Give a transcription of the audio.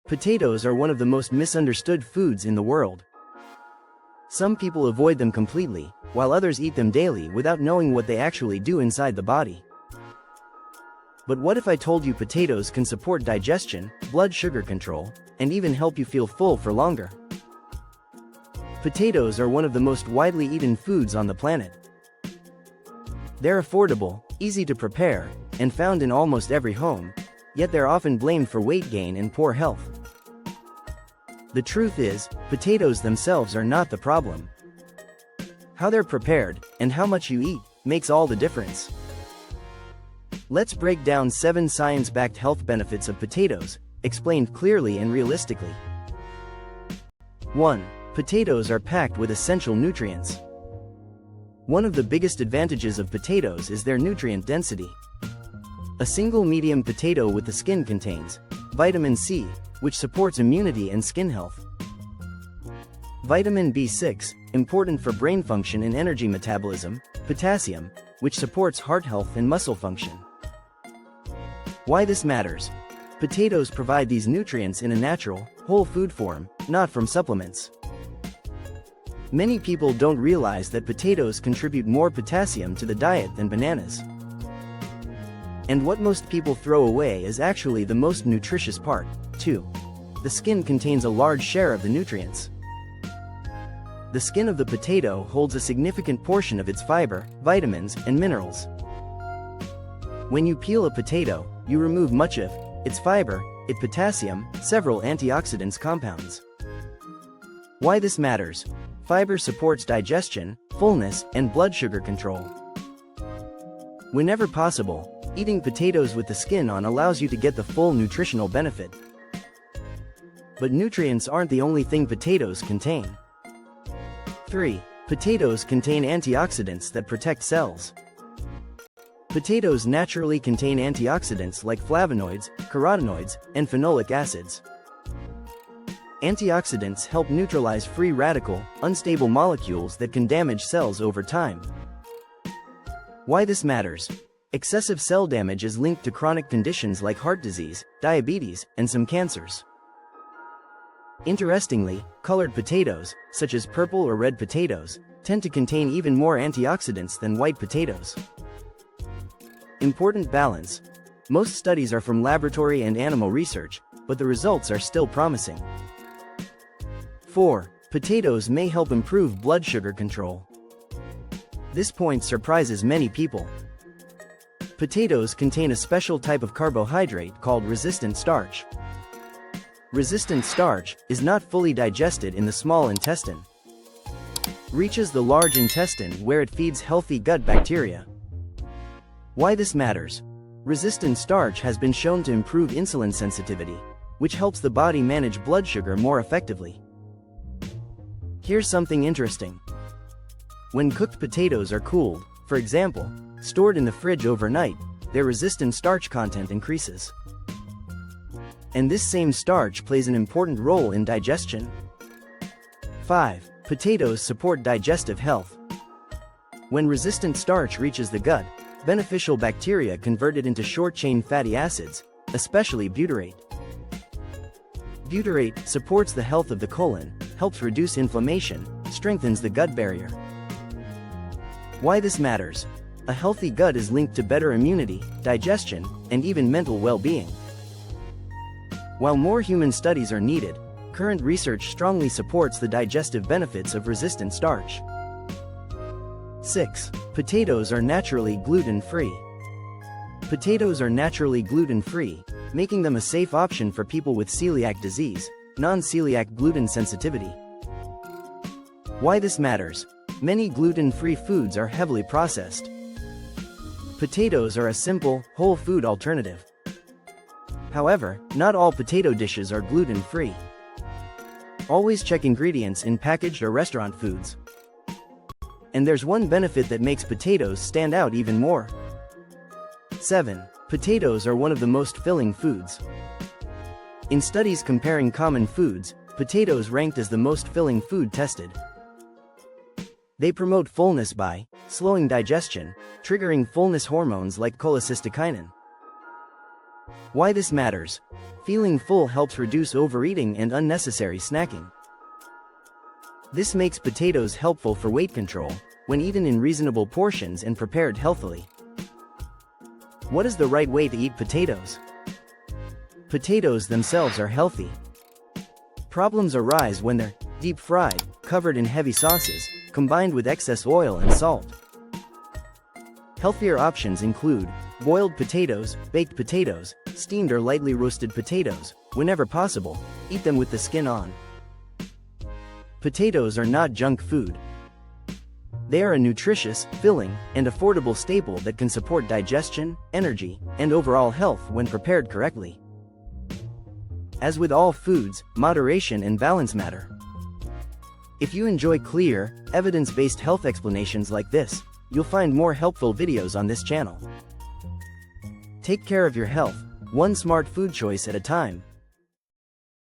Potatoes are one of the most misunderstood foods in the world. Some people avoid them completely, while others eat them daily without knowing what they actually do inside the body. But what if I told you potatoes can support digestion, blood sugar control, and even help you feel full for longer? Potatoes are one of the most widely eaten foods on the planet. They're affordable, easy to prepare, and found in almost every home, yet they're often blamed for weight gain and poor health. The truth is, potatoes themselves are not the problem. How they're prepared, and how much you eat, makes all the difference. Let's break down 7 science-backed health benefits of potatoes, explained clearly and realistically. 1. Potatoes are packed with essential nutrients. One of the biggest advantages of potatoes is their nutrient density. A single medium potato with the skin contains vitamin C, which supports immunity and skin health. Vitamin B6, important for brain function and energy metabolism. Potassium, which supports heart health and muscle function. Why this matters? Potatoes provide these nutrients in a natural, whole food form, not from supplements. Many people don't realize that potatoes contribute more potassium to the diet than bananas. And what most people throw away is actually the most nutritious part. 2. The skin contains a large share of the nutrients. The skin of the potato holds a significant portion of its fiber, vitamins, and minerals. When you peel a potato, you remove much of its fiber, its potassium, several antioxidants compounds. Why this matters? Fiber supports digestion, fullness, and blood sugar control. Whenever possible, eating potatoes with the skin on allows you to get the full nutritional benefit. But nutrients aren't the only thing potatoes contain. 3. Potatoes contain antioxidants that protect cells. Potatoes naturally contain antioxidants like flavonoids, carotenoids, and phenolic acids. Antioxidants help neutralize free radical, unstable molecules that can damage cells over time. Why this matters? Excessive cell damage is linked to chronic conditions like heart disease, diabetes, and some cancers. Interestingly, colored potatoes, such as purple or red potatoes, tend to contain even more antioxidants than white potatoes. Important balance. Most studies are from laboratory and animal research, but the results are still promising. 4. Potatoes may help improve blood sugar control. This point surprises many people. Potatoes contain a special type of carbohydrate called resistant starch. Resistant starch is not fully digested in the small intestine. Reaches the large intestine where it feeds healthy gut bacteria. Why this matters? Resistant starch has been shown to improve insulin sensitivity, which helps the body manage blood sugar more effectively. Here's something interesting. When cooked potatoes are cooled, for example, stored in the fridge overnight, their resistant starch content increases. And this same starch plays an important role in digestion. 5. Potatoes support digestive health. When resistant starch reaches the gut, beneficial bacteria convert it into short-chain fatty acids, especially butyrate. Butyrate supports the health of the colon, helps reduce inflammation, strengthens the gut barrier. Why this matters? A healthy gut is linked to better immunity, digestion, and even mental well-being. While more human studies are needed, current research strongly supports the digestive benefits of resistant starch. 6. Potatoes are naturally gluten-free. Potatoes are naturally gluten-free, making them a safe option for people with celiac disease, non-celiac gluten sensitivity. Why this matters? Many gluten-free foods are heavily processed. Potatoes are a simple, whole food alternative. However, not all potato dishes are gluten-free. Always check ingredients in packaged or restaurant foods. And there's one benefit that makes potatoes stand out even more. 7. Potatoes are one of the most filling foods. In studies comparing common foods, potatoes ranked as the most filling food tested. They promote fullness by slowing digestion, triggering fullness hormones like cholecystokinin. Why this matters. Feeling full helps reduce overeating and unnecessary snacking. This makes potatoes helpful for weight control, when eaten in reasonable portions and prepared healthily. What is the right way to eat potatoes? Potatoes themselves are healthy. Problems arise when they're deep fried, covered in heavy sauces, combined with excess oil and salt. Healthier options include boiled potatoes, baked potatoes, steamed or lightly roasted potatoes. Whenever possible, eat them with the skin on. Potatoes are not junk food. They are a nutritious, filling, and affordable staple that can support digestion, energy, and overall health when prepared correctly. As with all foods, moderation and balance matter. If you enjoy clear, evidence-based health explanations like this, you'll find more helpful videos on this channel. Take care of your health, one smart food choice at a time.